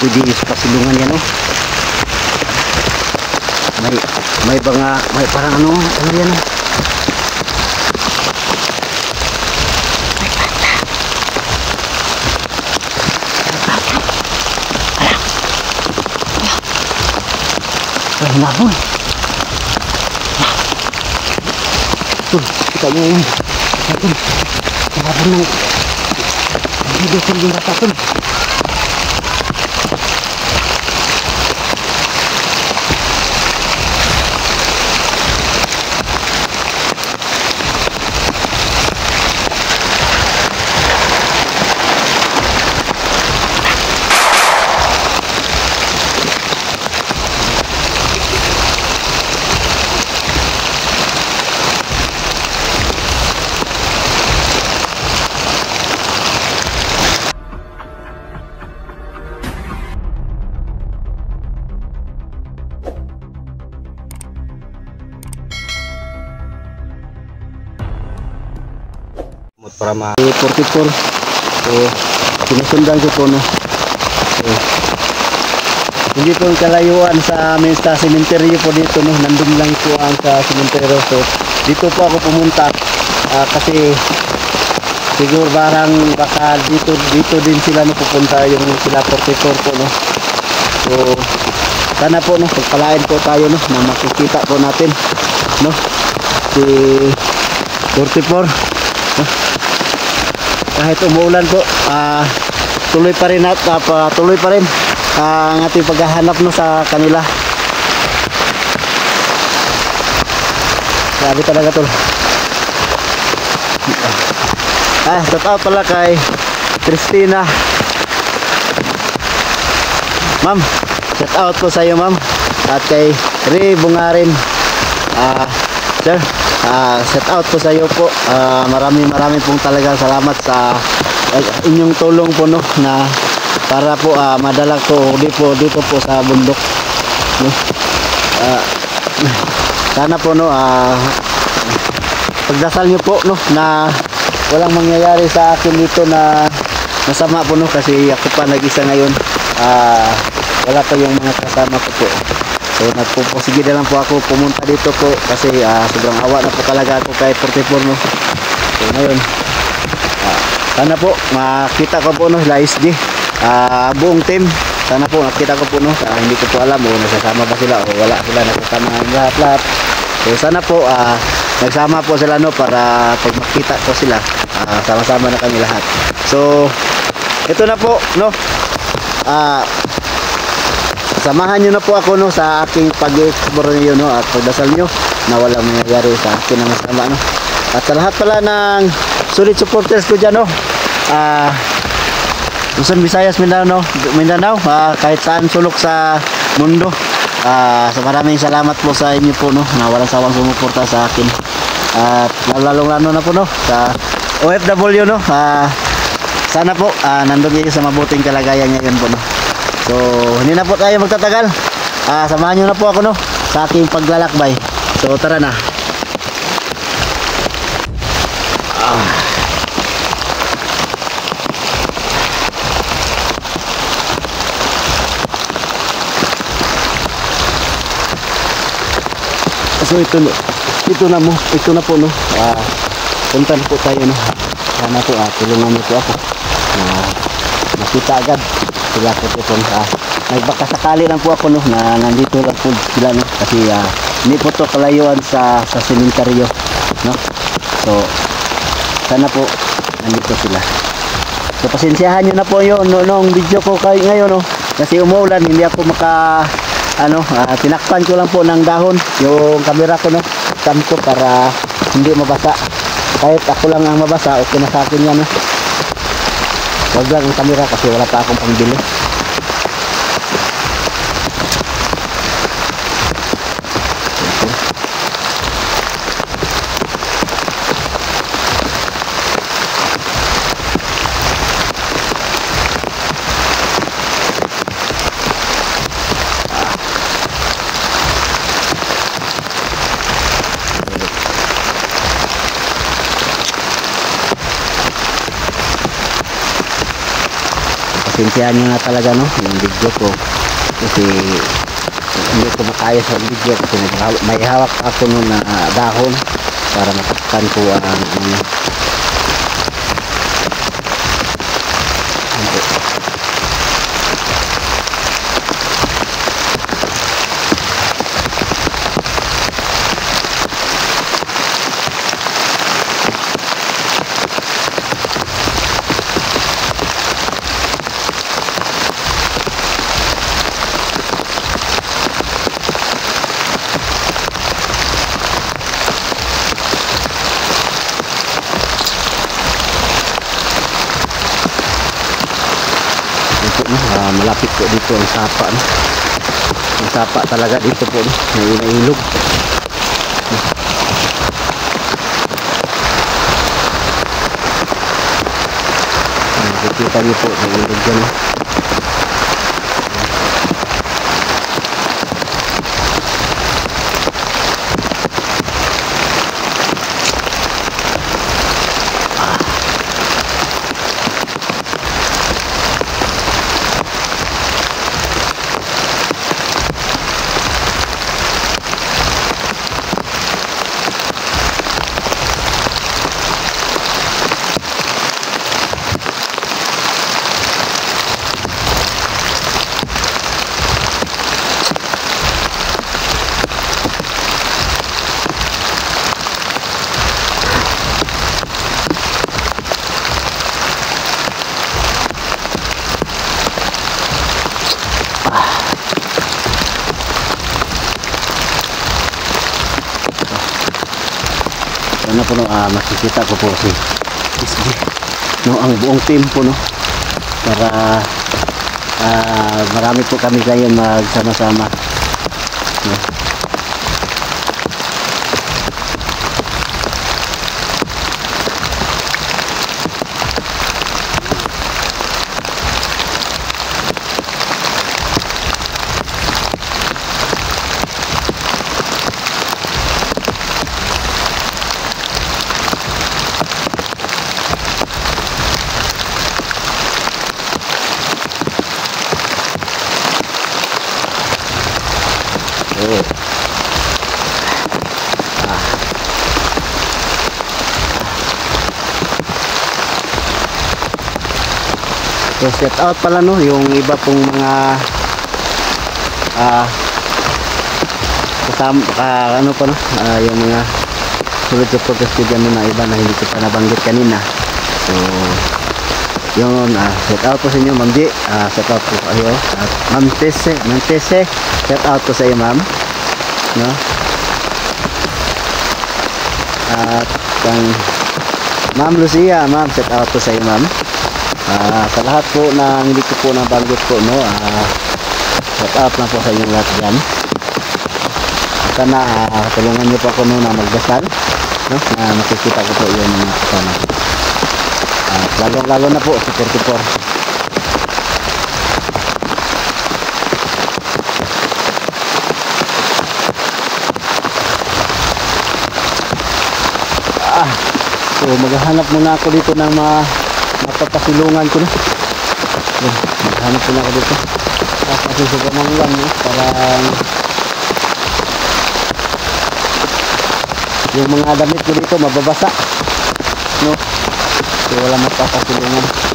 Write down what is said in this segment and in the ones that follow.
Pwede sa pasilungan yan, oh. May parang ano yan, oh. Ay, nabon. Tuh, kita nyo yun. Tuh, nabon ng video sa yung rata, tuh. Para ma-44. So, sinusundan ko po, no. So, hindi po kalayuan sa amin sa sementeryo po dito, no. Nandun lang po ang sa sementeryo. So, dito po ako pumunta kasi siguro barang baka dito din sila no pupunta yung sila 44 po, no. So, sana po, no, pagpalain po tayo, no, na makikita po natin, no, si 44, no. Kahit umuulan po, tuloy pa rin ang ating paghahanap, no, sa kanila. Grabe talaga tol. Shout out pala kay Christina. Ma'am, shout out po sa iyo, ma'am. At kay Ray Bungarin. Sir, shout out po sa iyo po. Maraming pong talagang salamat sa inyong tulong po, no, na para po madala ko dito po sa bundok, no. Sana po, no, pagdasal niyo po, no, na walang mangyayari sa akin dito na masama po, no, kasi ako pa nag-isa ngayon. Wala pa yung mga kasama ko po. So nagpupursige na lang po ako pumunta dito po kasi sobrang awa na po talaga ako kay 44, no. So ngayon sana po makita ko po, no, sila SG, buong team. Sana po makita ko po, no. Hindi ko po alam kung nasasama ba sila o wala sila nasasama lahat. So sana po nagsama po sila, no, para pag makita ko sila sama-sama na kami lahat. So ito na po, no. Samahan nyo na po ako, no, sa aking pag-explore niyo, no, at pagdasal nyo na walang mangyayari sa akin na masama, no. At sa lahat pala ng solid supporters ko dyan, no, Luzon, Visayas, Mindanao, kahit saan sulok sa mundo, so maraming salamat po sa inyo po, no, na walang sawang sumuporta sa akin. At lalong-lalo na po, no, sa OFW, no, sana po nandun kayo sa mabuting kalagayan ngayon po, no. So hindi na po tayo magtatagal, samahan nyo na po ako, no, sa aking paglalakbay. So tara na. So ito na po, no, punta na po tayo, no. Sana po tulungan niyo po ako makita agad sila po po. Nagbaka sakali lang po ako, no, na nandito lang po sila, no, kasi hindi po to kalayuan sa sementeryo, no. So sana po nandito sila. So pasensyahan nyo na po yun, no, nung video ko kayo ngayon, no, kasi umuulan, hindi ako tinakpan ko lang po ng dahon yung camera ko, no, cam ko, para hindi mabasa. Kahit ako lang ang mabasa, okay na sa akin yan, no. Wag lang ang camera kasi wala pa akong pangbili. pasensyahan nyo na talaga no yung video ko kasi hindi ko makaya sa video kasi may hawak ako nun na dahon para matakpan ko ang ano. Malapit po dito ang sapa no? Ang sapa talaga dito po no? May nailog nakikita niyo po may ilog dyan no? Ano po no, makikita ko po si no, ang buong team po no para marami po kami ngayon magsama-sama no. So set out pala no yung iba pong mga kasama ano pa no yung mga sulod sa progress ko dyan na iba na hindi ko pa nabanggit kanina. So yun set out po sa inyo Ma'am G, set out po kayo at Ma'am Tese set out po sa iyo ma'am no. At ang Ma'am Lucia ma'am set out po sa iyo ma'am. Sa lahat po na hindi ko po nabanggit po no, shout out na po sa inyong lahat dyan. Sana tulungan nyo po ako no, na magdasal no, na makikita ko po yung mga kasama. Lalo na po sa 44. So maghahanap muna ako dito ng mga mapapasilungan ko na. Maghanap ko na ako dito. Kasi sa pamanglan no, para yung mga damit ko dito mababasa no. So wala mapapasilungan.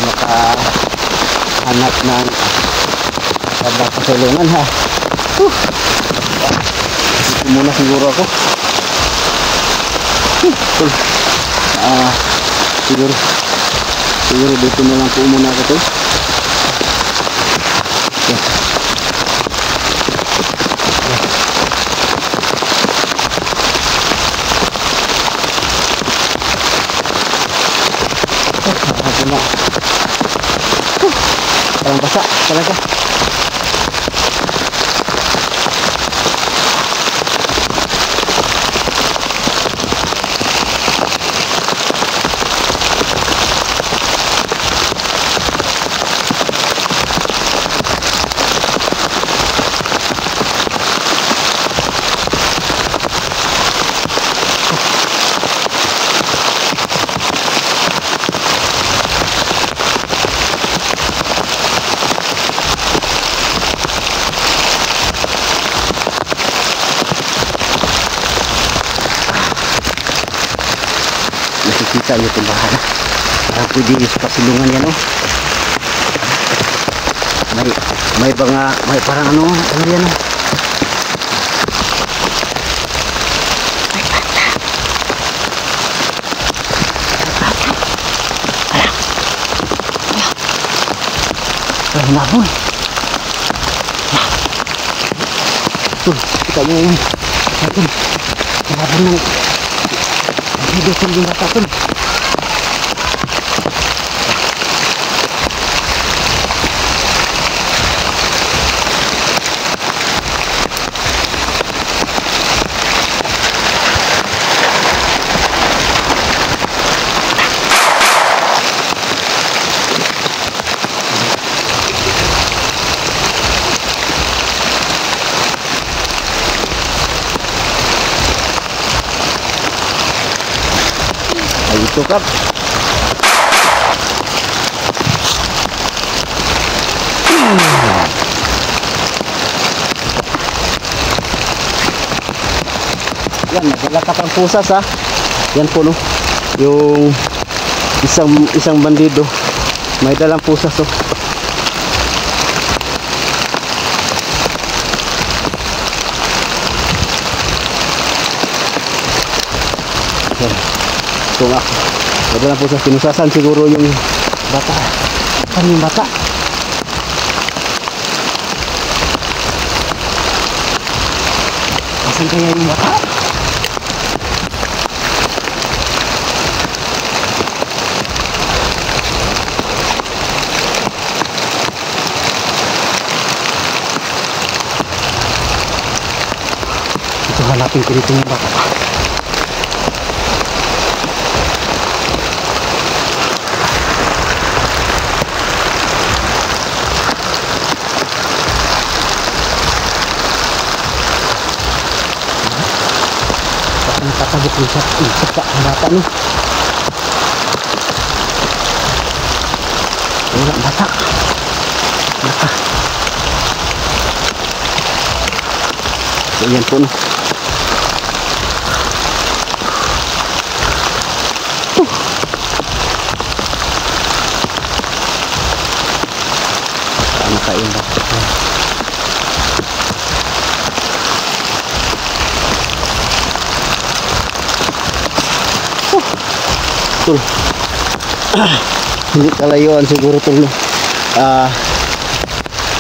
makahanap ng sabang pasulungan ha. Dito muna siguro ako. Siguro dito na lang po muna ako to. Parang basa talaga. Nakikita nyo itong bahala. Parang pwede nyo sa pasilungan yan, oh. May parang ano yan, oh. Ay, hinabol. Kita nyo yun. Hinabol ng video sa yung bata pun. Ito kap. Yan, nagdala ka pang pusas ha. Yan po no. Yung isang bandido. May dalang pusas oh. Kung ako wala po sa sinusasan siguro yung bata. Saan yung bata? Saan kaya yung bata? Ito hanapin ko dito yung bata. Nakakabot yung sa bata no. Wala bata. Bata. So yan po no. Saan kayo bata? Tul. Hindi kalayuan siguro ito no.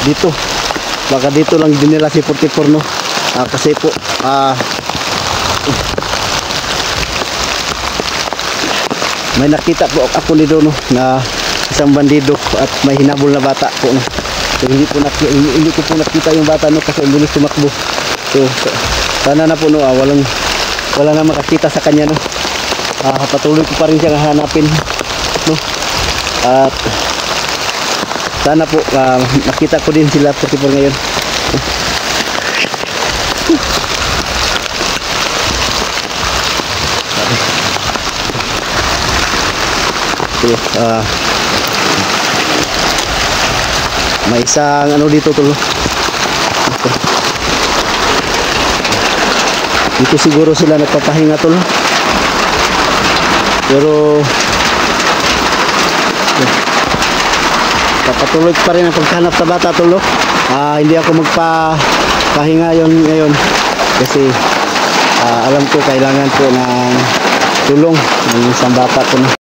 Dito baka dito lang dinila si 44 no. Kasi po may nakita po ako nito no na isang bandido at may hinabol na bata po no. So hindi ko po nakita yung bata no kasi bilis tumakbo. So sana na po no wala na makakita sa kanya no. Patuloy ko pa rin siyang hanapin no? At sana po nakita ko din sila 44 ngayon. So, may isang ano dito tulo. Dito siguro sila nagpapahinga tulo. Pero papatuloy pa rin ang paghanap sa bata tol, no? Hindi ako magpapahinga ngayon kasi alam ko kailangan po ng tulong ng isang bata ko, no?